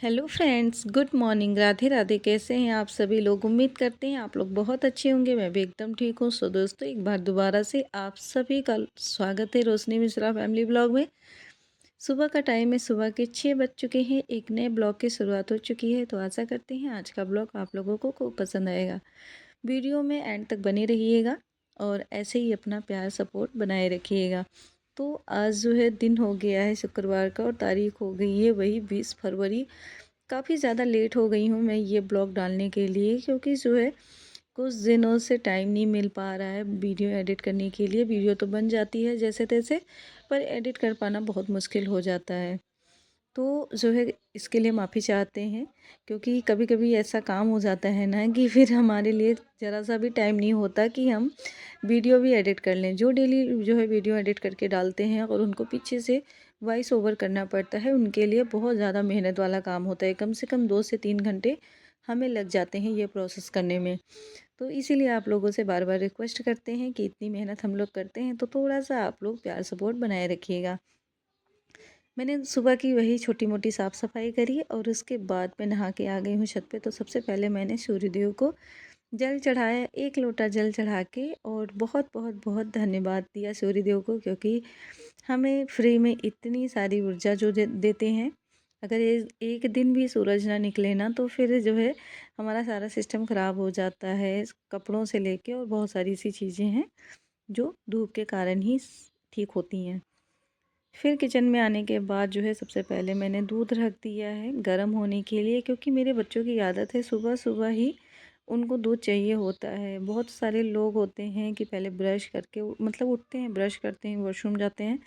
Hello friends, good morning. Radhe Radhe. कैसे हैं आप सभी लोग? उम्मीद करते हैं आप लोग बहुत अच्छे होंगे। मैं भी एकदम ठीक हूँ। सो दोस्तों, एक बार दोबारा से आप सभी का स्वागत है रोशनी मिश्रा फैमिली ब्लॉग में। सुबह का टाइम है, सुबह के 6 बज चुके हैं। एक नए ब्लॉग की शुरुआत हो चुकी है। तो आशा करते हैं आज का ब्लॉग आप लोगों को खूब पसंद आएगा। वीडियो में एंड तक बने रहिएगा और ऐसे ही अपना प्यार सपोर्ट बनाए रखिएगा। तो आज जो है दिन हो गया है शुक्रवार का और तारीख हो गई है वही 20 फरवरी। काफ़ी ज़्यादा लेट हो गई हूँ मैं ये ब्लॉग डालने के लिए, क्योंकि जो है कुछ दिनों से टाइम नहीं मिल पा रहा है वीडियो एडिट करने के लिए। वीडियो तो बन जाती है जैसे तैसे, पर एडिट कर पाना बहुत मुश्किल हो जाता है। तो जो है इसके लिए माफ़ी चाहते हैं, क्योंकि कभी कभी ऐसा काम हो जाता है ना कि फिर हमारे लिए ज़रा सा भी टाइम नहीं होता कि हम वीडियो भी एडिट कर लें। जो डेली जो है वीडियो एडिट करके डालते हैं और उनको पीछे से वॉइस ओवर करना पड़ता है, उनके लिए बहुत ज़्यादा मेहनत वाला काम होता है। कम से कम 2 से 3 घंटे हमें लग जाते हैं ये प्रोसेस करने में। तो इसीलिए आप लोगों से बार बार रिक्वेस्ट करते हैं कि इतनी मेहनत हम लोग करते हैं तो थोड़ा सा आप लोग प्यार सपोर्ट बनाए रखिएगा। मैंने सुबह की वही छोटी मोटी साफ़ सफाई करी और उसके बाद मैं नहा के आ गई हूँ छत पे। तो सबसे पहले मैंने सूर्यदेव को जल चढ़ाया, 1 लोटा जल चढ़ा के, और बहुत बहुत बहुत धन्यवाद दिया सूर्यदेव को, क्योंकि हमें फ्री में इतनी सारी ऊर्जा जो देते हैं। अगर ये एक दिन भी सूरज ना निकले ना तो फिर जो है हमारा सारा सिस्टम ख़राब हो जाता है, कपड़ों से लेके और बहुत सारी सी चीज़ें हैं जो धूप के कारण ही ठीक होती हैं। फिर किचन में आने के बाद जो है सबसे पहले मैंने दूध रख दिया है गर्म होने के लिए, क्योंकि मेरे बच्चों की आदत है सुबह सुबह ही उनको दूध चाहिए होता है। बहुत सारे लोग होते हैं कि पहले ब्रश करके मतलब उठते हैं, ब्रश करते हैं, वॉशरूम जाते हैं,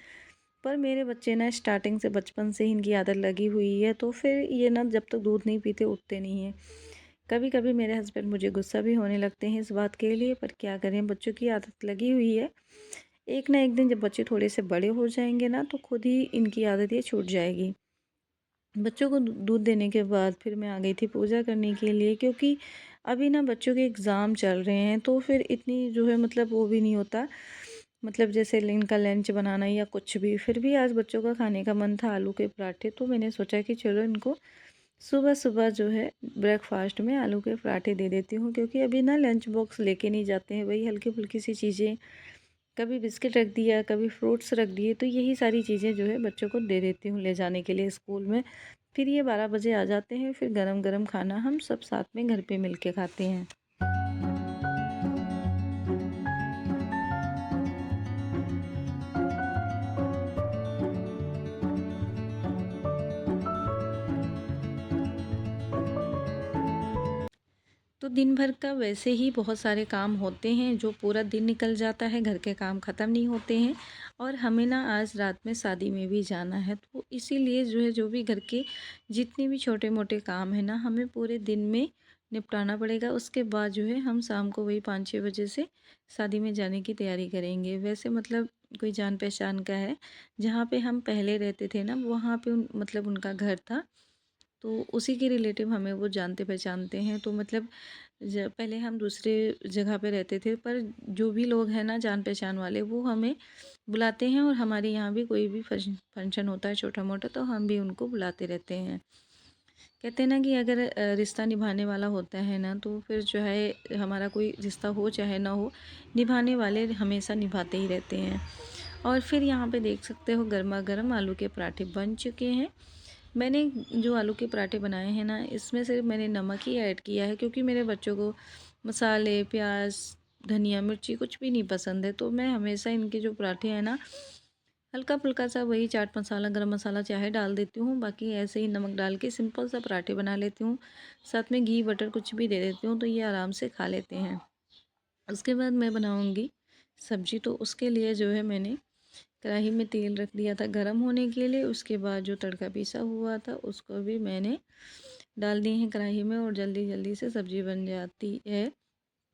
पर मेरे बच्चे ना स्टार्टिंग से बचपन से ही इनकी आदत लगी हुई है, तो फिर ये ना जब तक दूध नहीं पीते उठते नहीं हैं। कभी कभी मेरे हस्बैंड मुझे गुस्सा भी होने लगते हैं इस बात के लिए, पर क्या करें, बच्चों की आदत लगी हुई है। एक ना एक दिन जब बच्चे थोड़े से बड़े हो जाएंगे ना तो खुद ही इनकी आदत ये छूट जाएगी। बच्चों को दूध देने के बाद फिर मैं आ गई थी पूजा करने के लिए, क्योंकि अभी ना बच्चों के एग्ज़ाम चल रहे हैं, तो फिर इतनी जो है मतलब वो भी नहीं होता, मतलब जैसे इनका लंच बनाना या कुछ भी। फिर भी आज बच्चों का खाने का मन था आलू के पराठे, तो मैंने सोचा कि चलो इनको सुबह सुबह जो है ब्रेकफास्ट में आलू के पराठे दे देती हूँ, क्योंकि अभी ना लंच बॉक्स लेके नहीं जाते हैं, वही हल्की फुल्की सी चीज़ें, कभी बिस्किट रख दिया, कभी फ्रूट्स रख दिए, तो यही सारी चीज़ें जो है बच्चों को दे देती हूँ ले जाने के लिए स्कूल में। फिर ये 12 बजे आ जाते हैं, फिर गरम गरम खाना हम सब साथ में घर पे मिल के खाते हैं। तो दिन भर का वैसे ही बहुत सारे काम होते हैं, जो पूरा दिन निकल जाता है, घर के काम ख़त्म नहीं होते हैं। और हमें ना आज रात में शादी में भी जाना है, तो इसीलिए जो है जो भी घर के जितने भी छोटे मोटे काम हैं ना हमें पूरे दिन में निपटाना पड़ेगा। उसके बाद जो है हम शाम को वही 5-6 बजे से शादी में जाने की तैयारी करेंगे। वैसे मतलब कोई जान पहचान का है, जहाँ पे हम पहले रहते थे ना वहाँ पे मतलब उनका घर था, तो उसी के रिलेटिव हमें वो जानते पहचानते हैं। तो मतलब पहले हम दूसरे जगह पे रहते थे, पर जो भी लोग हैं ना जान पहचान वाले वो हमें बुलाते हैं, और हमारे यहाँ भी कोई भी फंक्शन होता है छोटा मोटा तो हम भी उनको बुलाते रहते हैं। कहते हैं ना कि अगर रिश्ता निभाने वाला होता है ना तो फिर जो है हमारा कोई रिश्ता हो चाहे ना हो, निभाने वाले हमेशा निभाते ही रहते हैं। और फिर यहाँ पे देख सकते हो गर्मा गर्म आलू के पराठे बन चुके हैं। मैंने जो आलू के पराठे बनाए हैं ना इसमें सिर्फ मैंने नमक ही ऐड किया है, क्योंकि मेरे बच्चों को मसाले, प्याज, धनिया, मिर्ची कुछ भी नहीं पसंद है। तो मैं हमेशा इनके जो पराठे हैं ना हल्का फुल्का सा वही चाट मसाला, गरम मसाला चाहे डाल देती हूँ, बाकी ऐसे ही नमक डाल के सिंपल सा पराठे बना लेती हूँ। साथ में घी बटर कुछ भी दे देती हूँ तो ये आराम से खा लेते हैं। उसके बाद मैं बनाऊँगी सब्जी, तो उसके लिए जो है मैंने कढ़ाई में तेल रख दिया था गरम होने के लिए। उसके बाद जो तड़का पीसा हुआ था उसको भी मैंने डाल दिए हैं कढ़ाई में, और जल्दी जल्दी से सब्ज़ी बन जाती है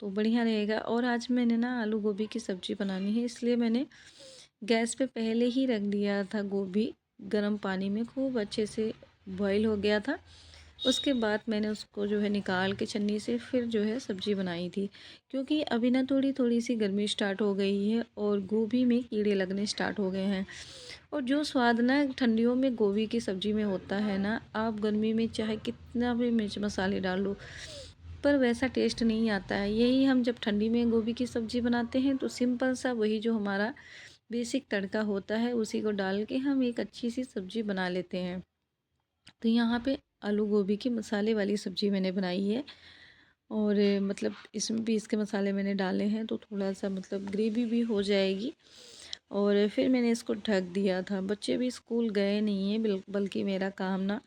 तो बढ़िया रहेगा। और आज मैंने ना आलू गोभी की सब्ज़ी बनानी है, इसलिए मैंने गैस पे पहले ही रख दिया था गोभी, गर्म पानी में खूब अच्छे से बॉईल हो गया था। उसके बाद मैंने उसको जो है निकाल के छन्नी से फिर जो है सब्ज़ी बनाई थी। क्योंकि अभी ना थोड़ी-थोड़ी सी गर्मी स्टार्ट हो गई है और गोभी में कीड़े लगने स्टार्ट हो गए हैं। और जो स्वाद ना ठंडियों में गोभी की सब्ज़ी में होता है ना, आप गर्मी में चाहे कितना भी मिर्च मसाले डाल लो, पर वैसा टेस्ट नहीं आता है। यही हम जब ठंडी में गोभी की सब्ज़ी बनाते हैं तो सिंपल सा वही जो हमारा बेसिक तड़का होता है उसी को डाल के हम एक अच्छी सी सब्ज़ी बना लेते हैं। तो यहाँ पे आलू गोभी की मसाले वाली सब्ज़ी मैंने बनाई है। और मतलब इसमें भी इसके मसाले मैंने डाले हैं तो थोड़ा सा मतलब ग्रेवी भी हो जाएगी। और फिर मैंने इसको ढक दिया था। बच्चे भी स्कूल गए नहीं हैं, बल्कि मेरा काम ना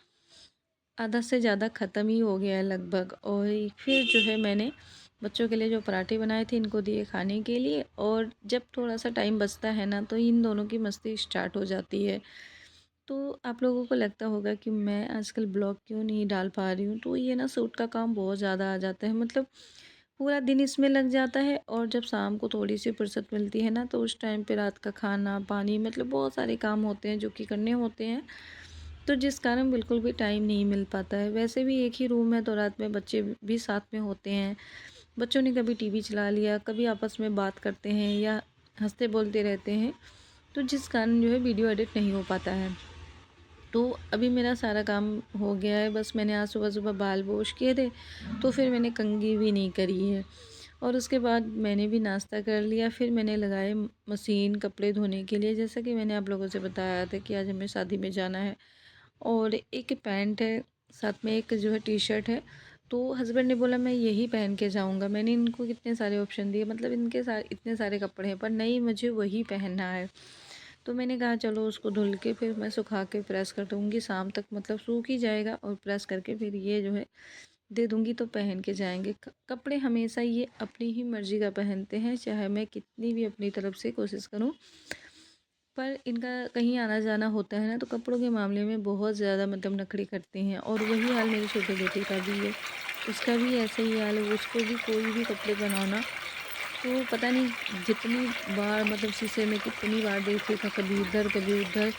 आधा से ज़्यादा ख़त्म ही हो गया है लगभग। और फिर जो है मैंने बच्चों के लिए जो पराठे बनाए थे इनको दिए खाने के लिए। और जब थोड़ा सा टाइम बचता है ना तो इन दोनों की मस्ती स्टार्ट हो जाती है। तो आप लोगों को लगता होगा कि मैं आजकल ब्लॉग क्यों नहीं डाल पा रही हूँ, तो ये ना सूट का काम बहुत ज़्यादा आ जाता है। मतलब पूरा दिन इसमें लग जाता है और जब शाम को थोड़ी सी फुर्सत मिलती है ना तो उस टाइम पे रात का खाना पानी मतलब बहुत सारे काम होते हैं जो कि करने होते हैं। तो जिस कारण बिल्कुल भी टाइम नहीं मिल पाता है। वैसे भी एक ही रूम है तो रात में बच्चे भी साथ में होते हैं। बच्चों ने कभी टीवी चला लिया, कभी आपस में बात करते हैं या हंसते बोलते रहते हैं, तो जिस कारण जो है वीडियो एडिट नहीं हो पाता है। तो अभी मेरा सारा काम हो गया है। बस मैंने आज सुबह-सुबह बाल वॉश किए थे, तो फिर मैंने कंघी भी नहीं करी है। और उसके बाद मैंने भी नाश्ता कर लिया। फिर मैंने लगाए मशीन कपड़े धोने के लिए। जैसा कि मैंने आप लोगों से बताया था कि आज हमें शादी में जाना है। और एक पैंट है, साथ में एक जो है टी-शर्ट है। तो हस्बैंड ने बोला मैं यही पहन के जाऊँगा। मैंने इनको कितने सारे ऑप्शन दिए, मतलब इनके इतने सारे कपड़े हैं पर नहीं, मुझे वही पहनना है। तो मैंने कहा चलो उसको धुल के फिर मैं सुखा के प्रेस कर दूँगी, शाम तक मतलब सूख ही जाएगा। और प्रेस करके फिर ये जो है दे दूँगी तो पहन के जाएँगे। कपड़े हमेशा ये अपनी ही मर्ज़ी का पहनते हैं, चाहे मैं कितनी भी अपनी तरफ से कोशिश करूँ। पर इनका कहीं आना-जाना होता है ना तो कपड़ों के मामले में बहुत ज़्यादा मतलब नखरे करते हैं। और वही हाल मेरे छोटे बेटे का भी है, उसका भी ऐसा ही हाल है। उसको भी कोई भी कपड़े बनाओ ना तो पता नहीं जितनी बार मतलब शीशे में कितनी बार देखेगा, कभी इधर कभी उधर।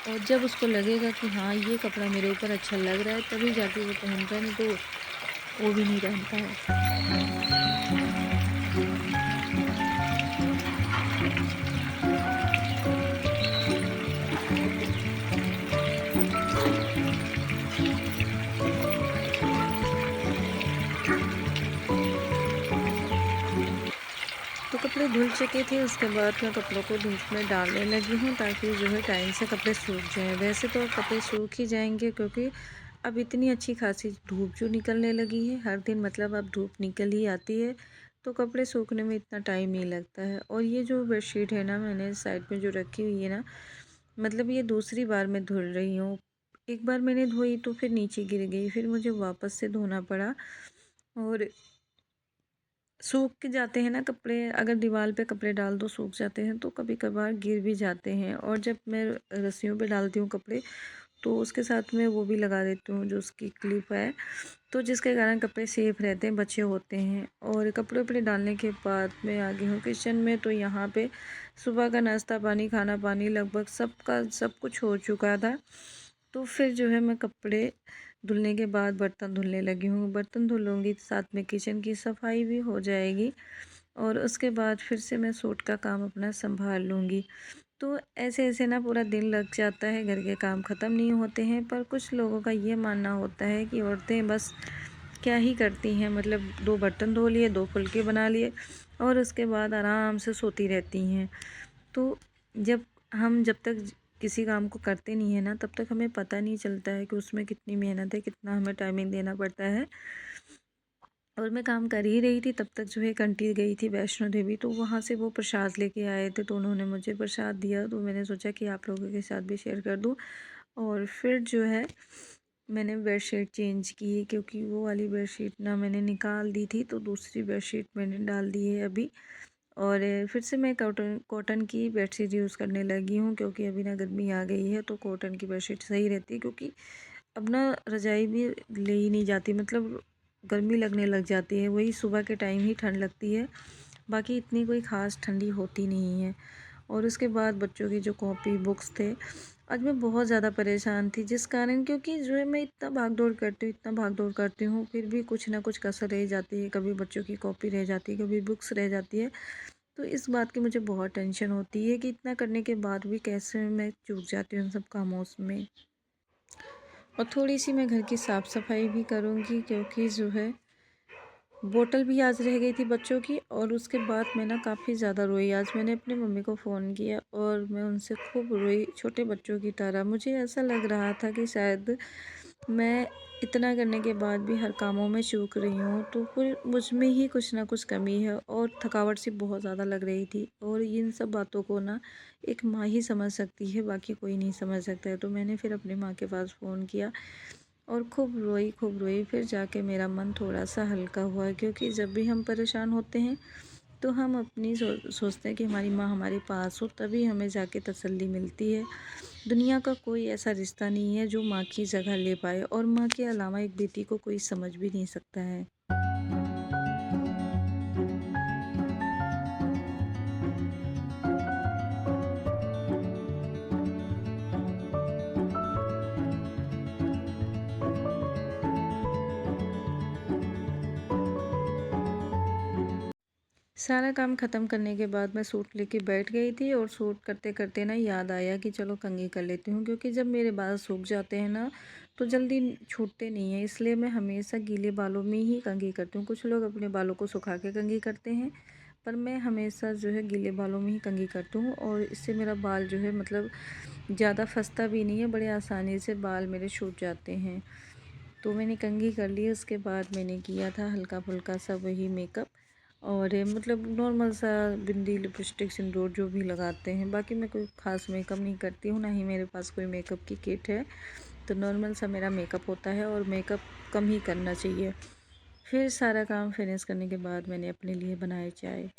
और जब उसको लगेगा कि हाँ ये कपड़ा मेरे ऊपर अच्छा लग रहा है तभी जाके वो पहनता है, नहीं तो वो भी नहीं पहनता है। तो कपड़े धुल चुके थे, उसके बाद मैं कपड़ों को धूप में डालने लगी हूँ ताकि जो है टाइम से कपड़े सूख जाएँ। वैसे तो कपड़े सूख ही जाएँगे क्योंकि अब इतनी अच्छी खासी धूप जो निकलने लगी है, हर दिन मतलब अब धूप निकल ही आती है, तो कपड़े सूखने में इतना टाइम नहीं लगता है। और ये जो बेडशीट है ना मैंने साइड में जो रखी हुई है ना, मतलब ये दूसरी बार मैं धुल रही हूँ। एक बार मैंने धोई तो फिर नीचे गिर गई, फिर मुझे वापस से धोना पड़ा। और सूख के जाते हैं ना कपड़े, अगर दीवार पे कपड़े डाल दो सूख जाते हैं तो कभी कभार गिर भी जाते हैं। और जब मैं रस्सियों पे डालती हूँ कपड़े तो उसके साथ में वो भी लगा देती हूँ जो उसकी क्लिप है, तो जिसके कारण कपड़े सेफ रहते हैं, बचे होते हैं। और कपड़े उपड़े डालने के बाद मैं आ गई हूँ किचन में। तो यहाँ पे सुबह का नाश्ता पानी खाना पानी लगभग सबका सब कुछ हो चुका था। तो फिर जो है मैं कपड़े धुलने के बाद बर्तन धुलने लगी हूँ। बर्तन धुलूँगी साथ में किचन की सफाई भी हो जाएगी। और उसके बाद फिर से मैं सूट का काम अपना संभाल लूँगी। तो ऐसे-ऐसे ना पूरा दिन लग जाता है, घर के काम ख़त्म नहीं होते हैं। पर कुछ लोगों का ये मानना होता है कि औरतें बस क्या ही करती हैं, मतलब 2 बर्तन धो लिए, 2 फुलके बना लिए और उसके बाद आराम से सोती रहती हैं। तो जब तक किसी काम को करते नहीं हैं ना तब तक हमें पता नहीं चलता है कि उसमें कितनी मेहनत है, कितना हमें टाइमिंग देना पड़ता है। और मैं काम कर ही रही थी तब तक जो है एक आंटी गई थी वैष्णो देवी, तो वहाँ से वो प्रसाद लेके आए थे तो उन्होंने मुझे प्रसाद दिया, तो मैंने सोचा कि आप लोगों के साथ भी शेयर कर दूँ। और फिर जो है मैंने बेडशीट चेंज की क्योंकि वो वाली बेडशीट ना मैंने निकाल दी थी, तो दूसरी बेडशीट मैंने डाल दी है अभी। और फिर से मैं कॉटन कॉटन की बेडशीट यूज़ करने लगी हूँ क्योंकि अभी ना गर्मी आ गई है तो कॉटन की बेडशीट सही रहती है। क्योंकि अब ना रज़ाई भी ले ही नहीं जाती, मतलब गर्मी लगने लग जाती है, वही सुबह के टाइम ही ठंड लगती है, बाकी इतनी कोई ख़ास ठंडी होती नहीं है। और उसके बाद बच्चों की जो कॉपी बुक्स थे आज मैं बहुत ज़्यादा परेशान थी, जिस कारण क्योंकि जो है मैं इतना भाग-दौड़ करती हूँ, इतना भाग-दौड़ करती हूँ, फिर भी कुछ ना कुछ कसर रह जाती है। कभी बच्चों की कॉपी रह जाती है, कभी बुक्स रह जाती है। तो इस बात की मुझे बहुत टेंशन होती है कि इतना करने के बाद भी कैसे मैं चूक जाती हूँ उन सब कामों में। और थोड़ी-सी मैं घर की साफ़-सफ़ाई भी करूँगी, क्योंकि जो है बोतल भी आज रह गई थी बच्चों की, और उसके बाद मैं ना काफ़ी ज़्यादा रोई। आज मैंने अपनी मम्मी को फ़ोन किया और मैं उनसे खूब रोई, छोटे बच्चों की तरह। मुझे ऐसा लग रहा था कि शायद मैं इतना करने के बाद भी हर कामों में चूक रही हूँ, तो फिर मुझ में ही कुछ ना कुछ कमी है, और थकावट सी बहुत ज़्यादा लग रही थी। और इन सब बातों को ना एक माँ ही समझ सकती है, बाकी कोई नहीं समझ सकता है। तो मैंने फिर अपनी माँ के पास फ़ोन किया और खूब रोई, फिर जाके मेरा मन थोड़ा-सा हल्का हुआ, क्योंकि जब भी हम परेशान होते हैं, तो हम अपनी सोचते हैं कि हमारी माँ हमारे पास हो, तभी हमें जाके तसल्ली मिलती है। दुनिया का कोई ऐसा रिश्ता नहीं है जो माँ की जगह ले पाए, और माँ के अलावा एक बेटी को कोई समझ भी नहीं सकता है। सारा काम ख़त्म करने के बाद मैं सूट लेके बैठ गई थी, और सूट करते-करते ना याद आया कि चलो कंघी कर लेती हूँ, क्योंकि जब मेरे बाल सूख जाते हैं ना, तो जल्दी छूटते नहीं हैं, इसलिए मैं हमेशा गीले बालों में ही कंघी करती हूँ। कुछ लोग अपने बालों को सुखा के कंघी करते हैं, पर मैं हमेशा जो है गीले बालों में ही कंघी करती हूँ, और इससे मेरा बाल जो है मतलब ज़्यादा फँसता भी नहीं है, बड़े आसानी से बाल मेरे छूट जाते हैं। तो मैंने कंघी कर ली, उसके बाद मैंने किया था हल्का-फुल्का सा वही मेकअप, और मतलब नॉर्मल सा बिंदी, लिपस्टिक, सिंदूर जो भी लगाते हैं। बाकी मैं कोई ख़ास मेकअप नहीं करती हूँ, ना ही मेरे पास कोई मेकअप की किट है। तो नॉर्मल सा मेरा मेकअप होता है, और मेकअप कम ही करना चाहिए। फिर सारा काम फिनिश करने के बाद मैंने अपने लिए बनाई चाय।